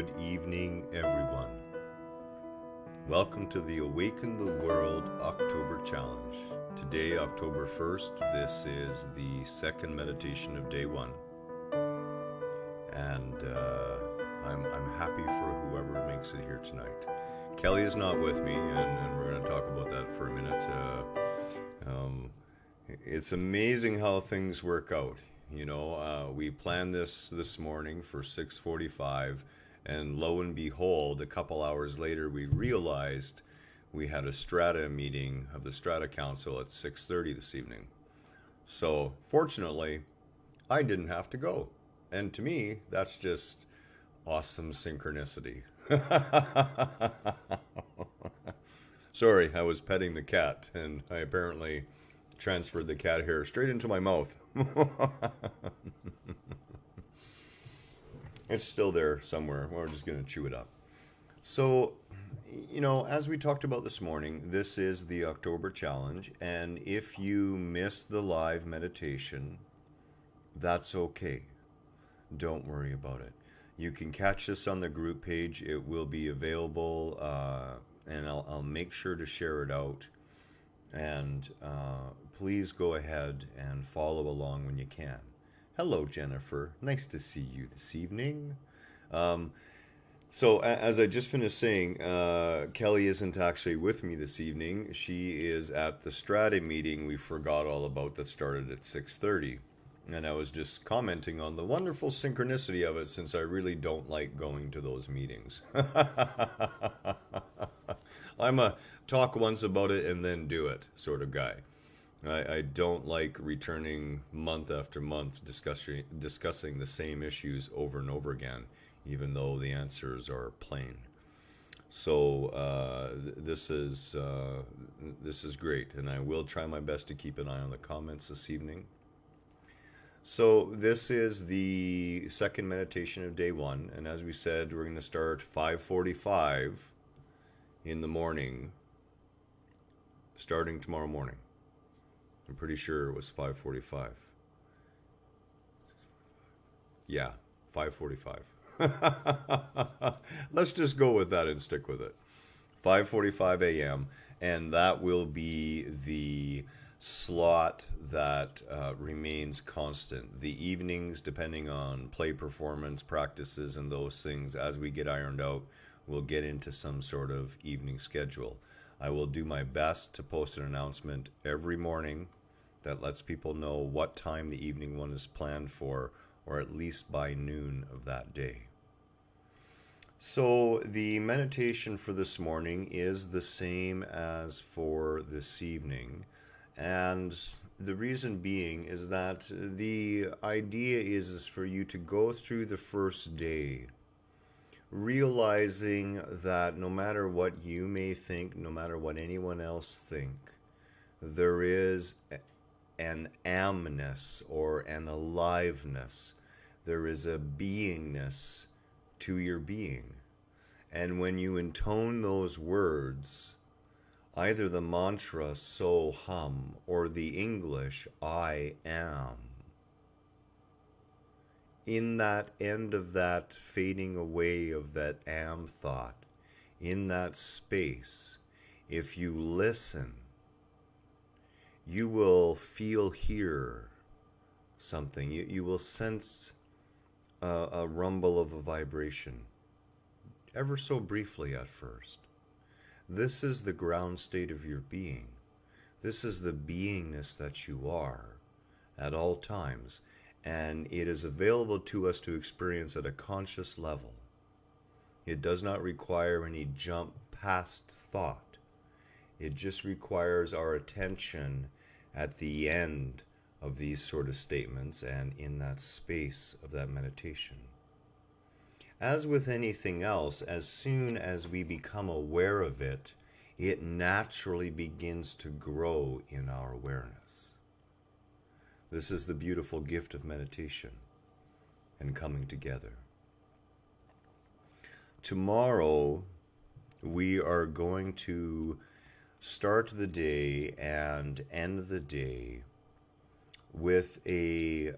Good evening, everyone. Welcome to the Awaken the World October Challenge. Today, October 1st, this is the second meditation of day one. And I'm happy for whoever makes it here tonight. Kelly is not with me, and we're going to talk about that for a minute. It's amazing how things work out. You know, we planned this morning for 6:45, and lo and behold, a couple hours later, we realized we had a strata meeting of the Strata Council at 6:30 this evening. So, fortunately, I didn't have to go. And to me, that's just awesome synchronicity. Sorry, I was petting the cat, and I apparently transferred the cat hair straight into my mouth. It's still there somewhere. We're just going to chew it up. So, you know, as we talked about this morning, this is the October challenge. And if you missed the live meditation, that's okay. Don't worry about it. You can catch this on the group page. It will be available, and I'll make sure to share it out. And please go ahead and follow along when you can. Hello, Jennifer. Nice to see you this evening. So as I just finished saying, Kelly isn't actually with me this evening. She is at the Strata meeting we forgot all about that started at 6:30. And I was just commenting on the wonderful synchronicity of it, since I really don't like going to those meetings. I'm a talk once about it and then do it sort of guy. I don't like returning month after month discussing the same issues over and over again, even though the answers are plain. So this is great, and I will try my best to keep an eye on the comments this evening. So this is the second meditation of day one, and as we said, we're going to start 5:45 in the morning, starting tomorrow morning. I'm pretty sure it was 5:45. Yeah, 5:45. Let's just go with that and stick with it. 5:45 a.m. and that will be the slot that remains constant. The evenings, depending on play performance, practices, and those things, as we get ironed out, we'll get into some sort of evening schedule. I will do my best to post an announcement every morning that lets people know what time the evening one is planned for, or at least by noon of that day. So the meditation for this morning is the same as for this evening. And the reason being is that the idea is for you to go through the first day, realizing that no matter what you may think, no matter what anyone else think, there is an amness or an aliveness. There is a beingness to your being. And when you intone those words, either the mantra so hum or the English I am, in that end of that fading away of that am thought, in that space, if you listen, you will hear something. You will sense a rumble of a vibration, ever so briefly at first. This is the ground state of your being. This is the beingness that you are at all times. And it is available to us to experience at a conscious level. It does not require any jump past thought. It just requires our attention at the end of these sort of statements and in that space of that meditation. As with anything else, as soon as we become aware of it, it naturally begins to grow in our awareness. This is the beautiful gift of meditation and coming together. Tomorrow, we are going to start the day and end the day with a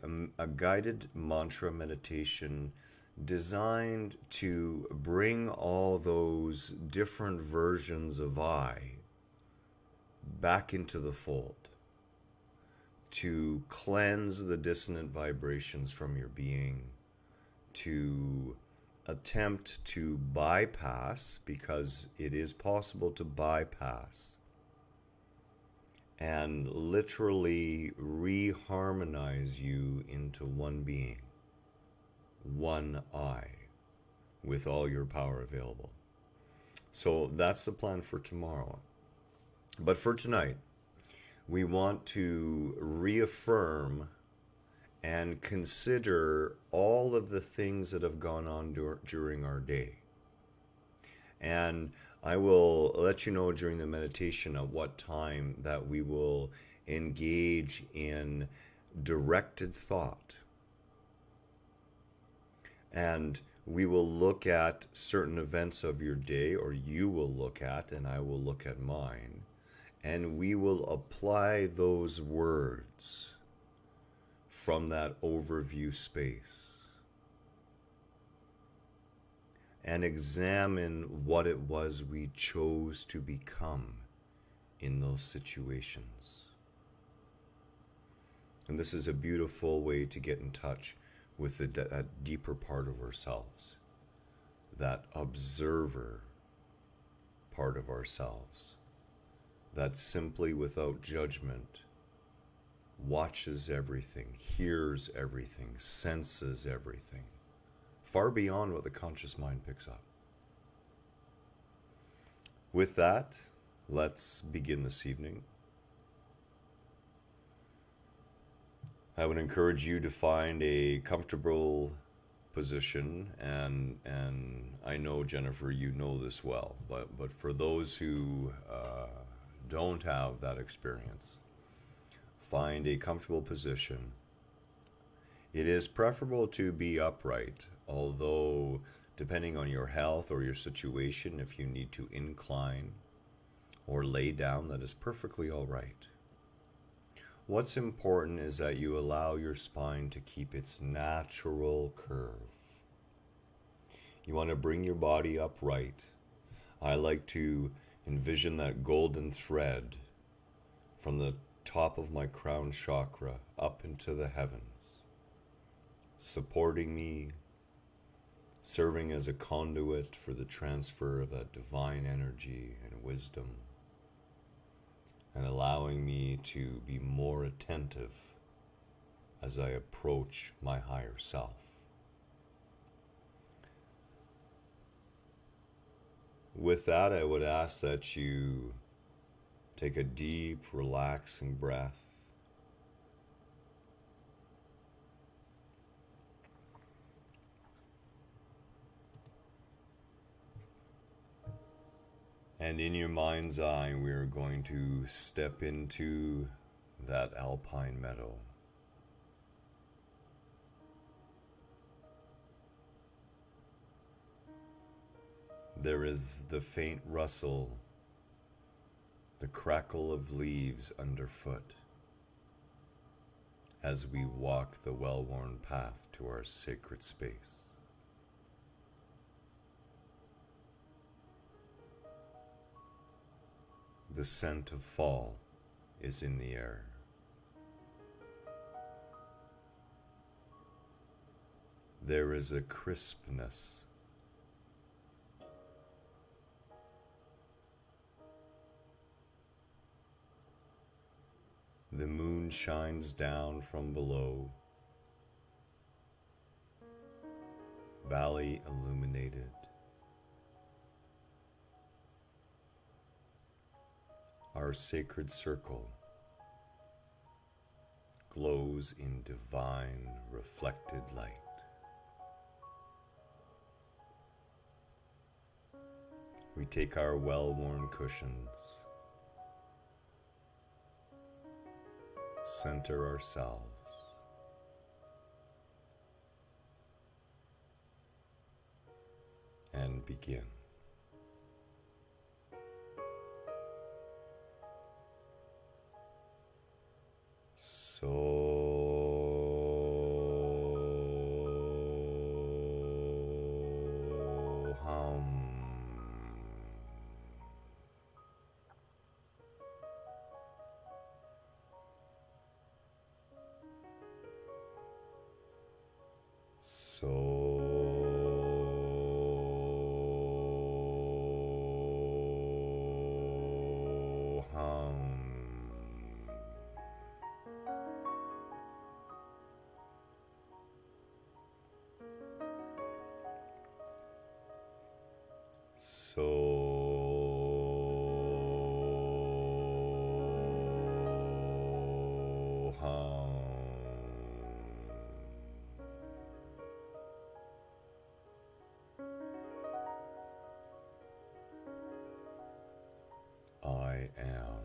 guided mantra meditation designed to bring all those different versions of I back into the fold, to cleanse the dissonant vibrations from your being, to attempt to bypass, because it is possible to bypass, and literally reharmonize you into one being, one I, with all your power available. So that's the plan for tomorrow. But for tonight, we want to reaffirm and consider all of the things that have gone on during our day. And I will let you know during the meditation at what time that we will engage in directed thought. And we will look at certain events of your day, or you will look at, and I will look at mine. And we will apply those words from that overview space and examine what it was we chose to become in those situations. And this is a beautiful way to get in touch with that deeper part of ourselves, that observer part of ourselves, that simply without judgment watches everything, hears everything, senses everything, far beyond what the conscious mind picks up. With that, let's begin this evening. I would encourage you to find a comfortable position, and I know, Jennifer, you know this well, but for those who don't have that experience, find a comfortable position. It is preferable to be upright, although depending on your health or your situation, if you need to incline or lay down, that is perfectly all right. What's important is that you allow your spine to keep its natural curve. You want to bring your body upright. I like to envision that golden thread from the top of my crown chakra up into the heavens, supporting me, serving as a conduit for the transfer of that divine energy and wisdom, and allowing me to be more attentive as I approach my higher self. With that, I would ask that you take a deep, relaxing breath. And in your mind's eye, we are going to step into that alpine meadow. There is the faint rustle, the crackle of leaves underfoot as we walk the well-worn path to our sacred space. The scent of fall is in the air. There is a crispness. The moon shines down from below, valley illuminated. Our sacred circle glows in divine reflected light. We take our well-worn cushions, center ourselves, and begin. So hum. I am.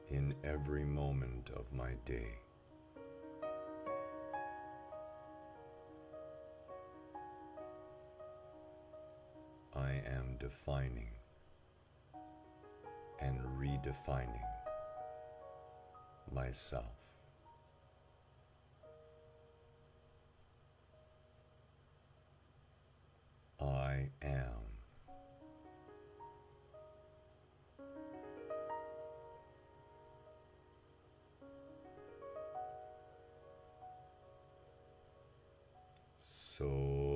In every moment of my day, I am defining and redefining myself. I am. Hum.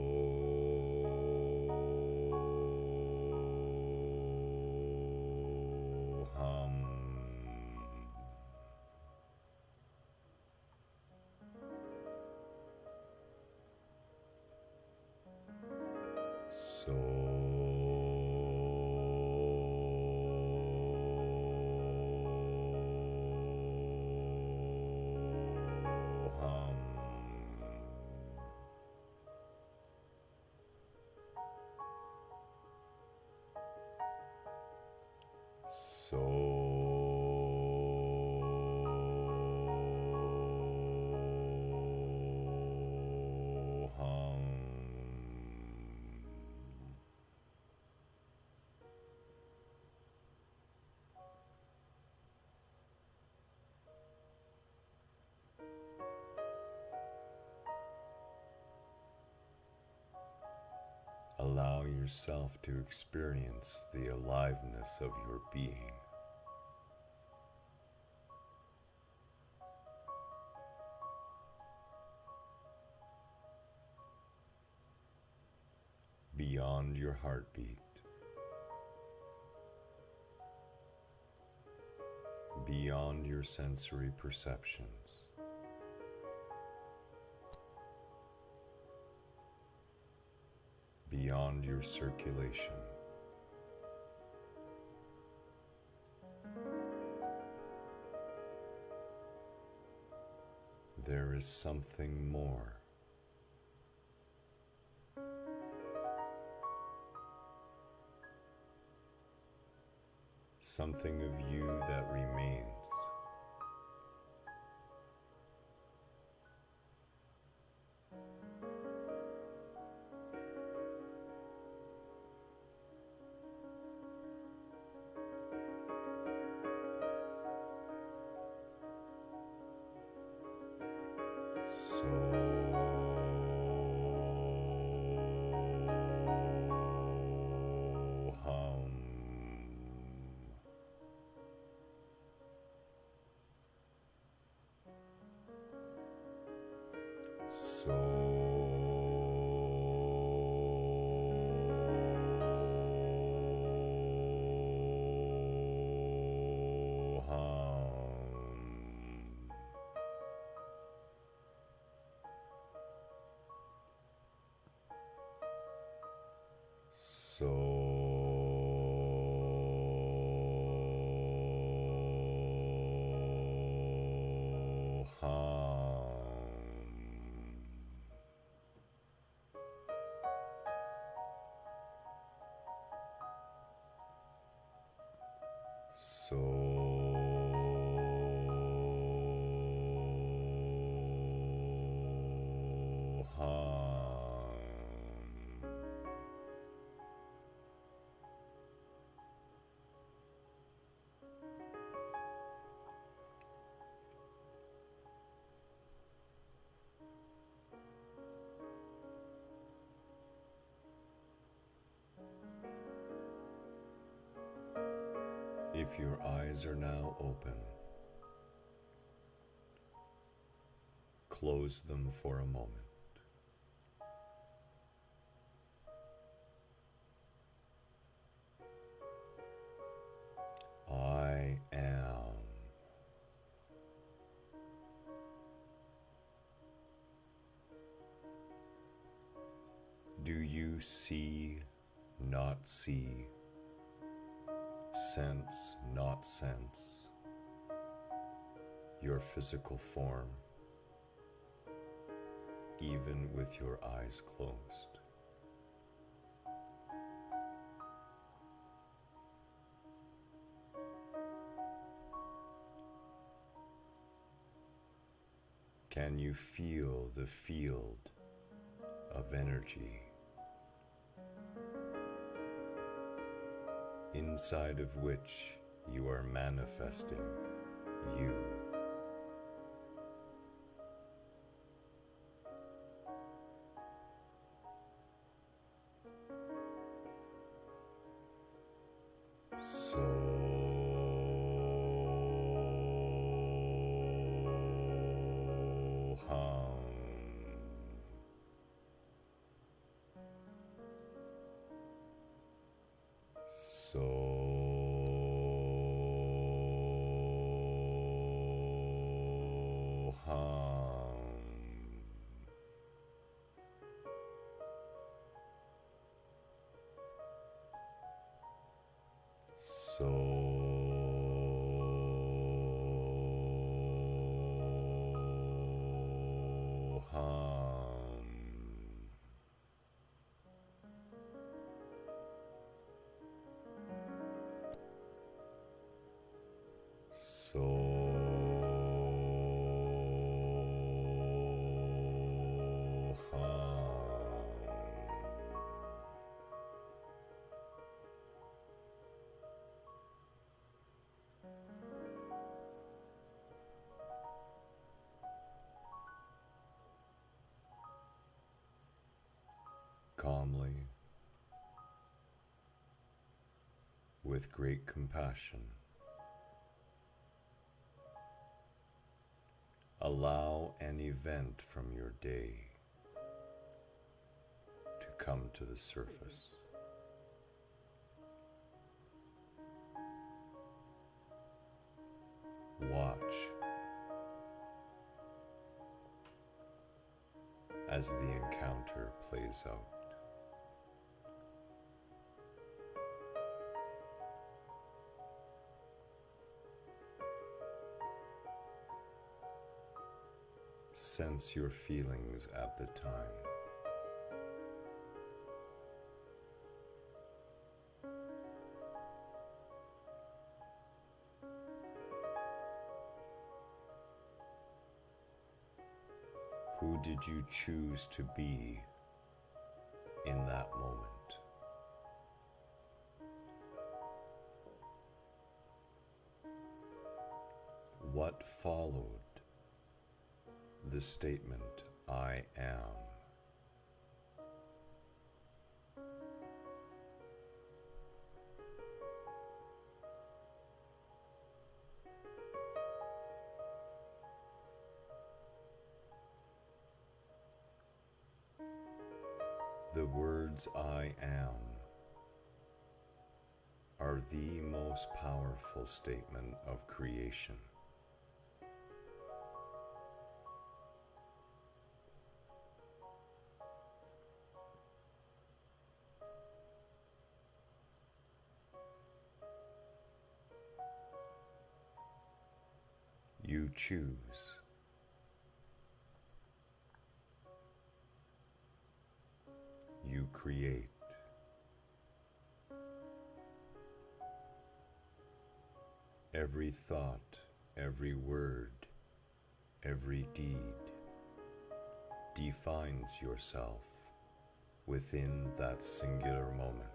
Hum. Hum. Allow yourself to experience the aliveness of your being. Beyond your heartbeat, beyond your sensory perceptions, beyond your circulation. There is something more. Something of you that remains. Hum. Hum. If your eyes are now open, close them for a moment. I am. Do you see, not see? Sense, not sense? Your physical form, even with your eyes closed? Can you feel the field of energy inside of which you are manifesting you? Calmly, with great compassion, allow an event from your day to come to the surface. Watch as the encounter plays out. Sense your feelings at the time. Who did you choose to be in that moment? What followed the statement, I am? The words I am are the most powerful statement of creation. You choose. You create. Every thought, every word, every deed defines yourself within that singular moment.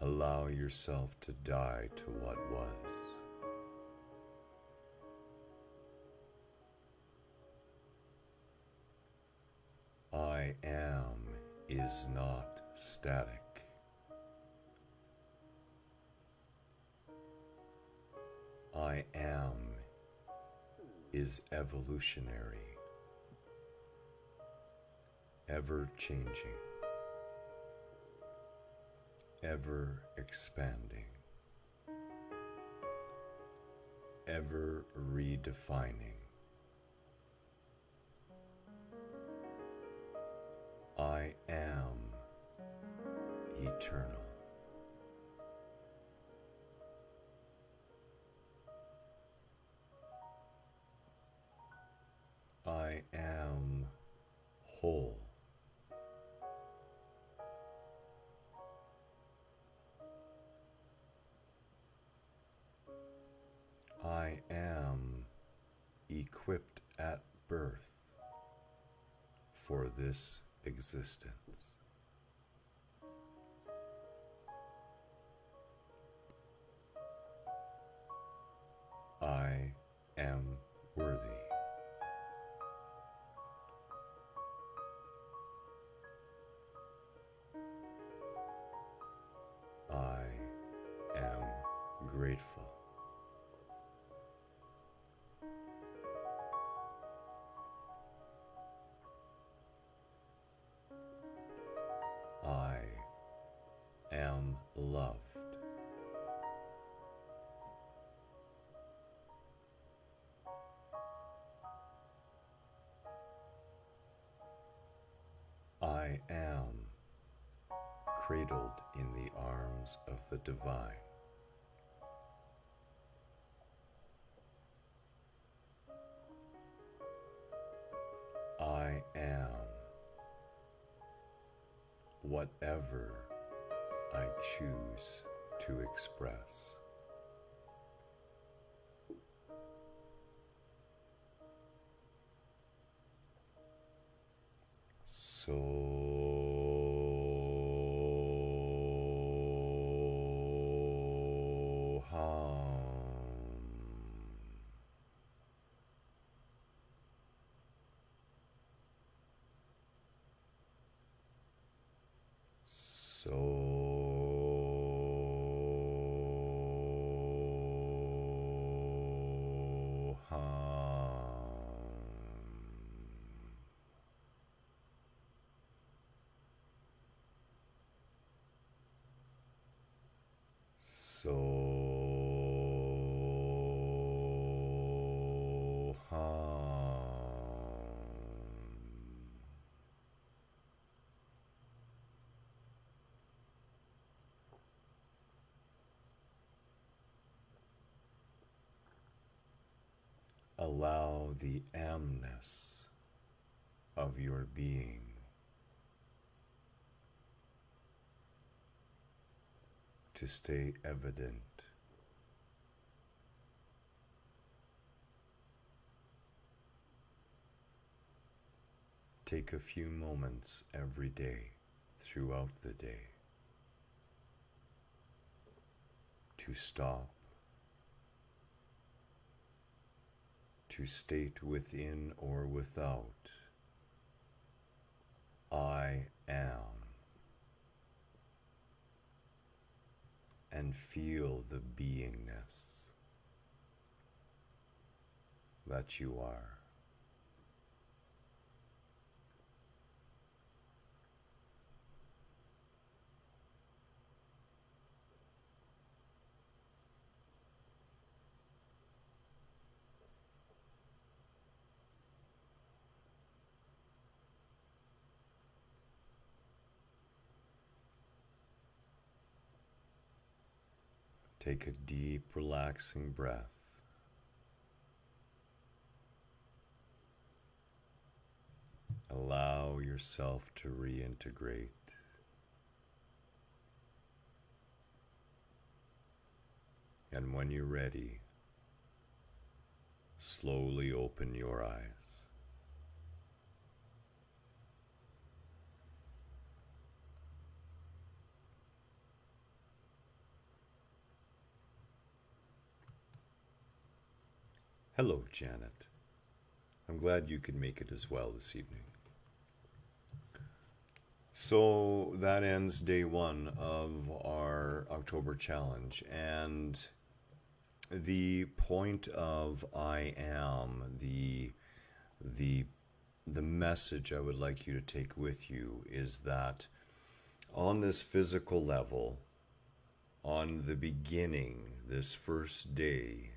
Allow yourself to die to what was. I am is not static. I am is evolutionary, ever changing, ever expanding, ever redefining. I am eternal. I am whole. I am equipped at birth for this existence. I am worthy. I am grateful. I am loved. I am cradled in the arms of the divine. I am whatever I choose to express. Allow the amness of your being to stay evident. Take a few moments every day throughout the day to stop, to state within or without, I am, and feel the beingness. that you are. Take a deep, relaxing breath. Allow yourself to reintegrate. And when you're ready, slowly open your eyes. Hello, Janet. I'm glad you could make it as well this evening. So that ends day one of our October challenge. And the point of I am, the message I would like you to take with you is that on this physical level, on the beginning, this first day,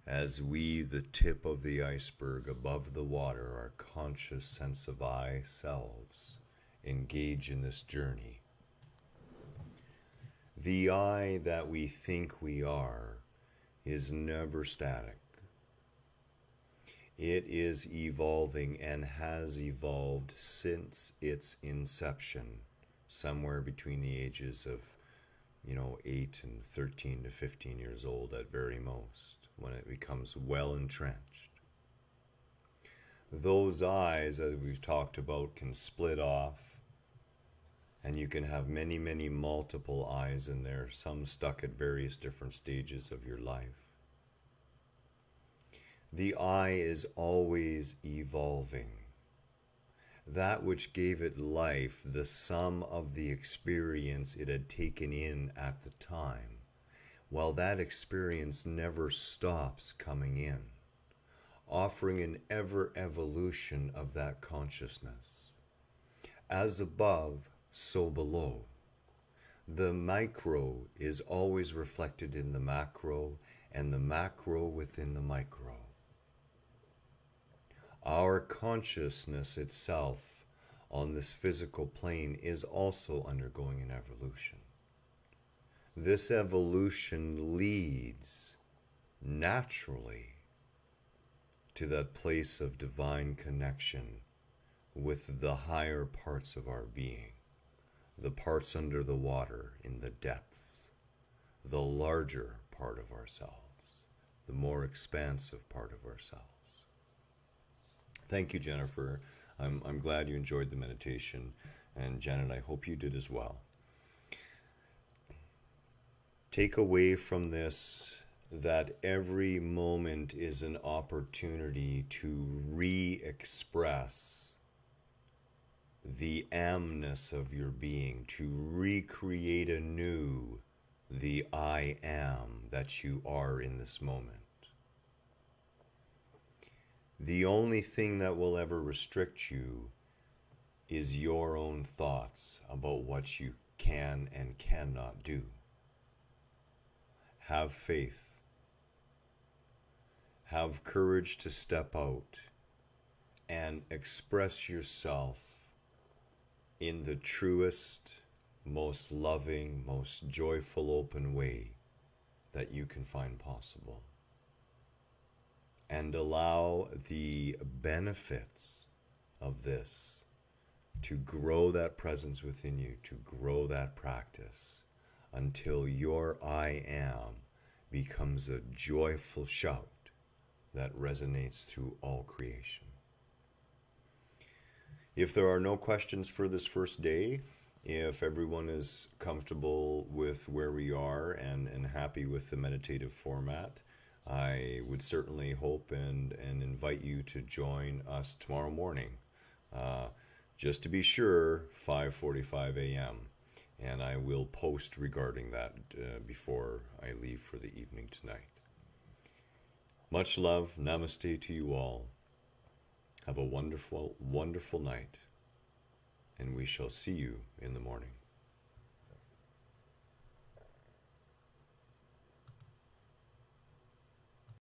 as we, the tip of the iceberg above the water, our conscious sense of I selves, engage in this journey, the I that we think we are is never static. It is evolving and has evolved since its inception, somewhere between the ages of 8 and 13 to 15 years old at very most, when it becomes well entrenched. Those eyes, as we've talked about, can split off, and you can have many, many multiple eyes in there, some stuck at various different stages of your life. The I is always evolving. That which gave it life, the sum of the experience it had taken in at the time, while that experience never stops coming in, offering an ever evolution of that consciousness. As above, so below. The micro is always reflected in the macro, and the macro within the micro. Our consciousness itself on this physical plane is also undergoing an evolution. This evolution leads naturally to that place of divine connection with the higher parts of our being, the parts under the water in the depths, the larger part of ourselves, the more expansive part of ourselves. Thank you, Jennifer. I'm glad you enjoyed the meditation, and Janet, I hope you did as well. Take away from this that every moment is an opportunity to re-express the amness of your being, to recreate anew the I am that you are in this moment. The only thing that will ever restrict you is your own thoughts about what you can and cannot do. Have faith. Have courage to step out and express yourself in the truest, most loving, most joyful, open way that you can find possible. And allow the benefits of this to grow that presence within you, to grow that practice, until your I am becomes a joyful shout that resonates through all creation. If there are no questions for this first day, if everyone is comfortable with where we are and happy with the meditative format, I would certainly hope and invite you to join us tomorrow morning. Just to be sure, 5:45 a.m. And I will post regarding that before I leave for the evening tonight. Much love. Namaste to you all. Have a wonderful, wonderful night, and we shall see you in the morning.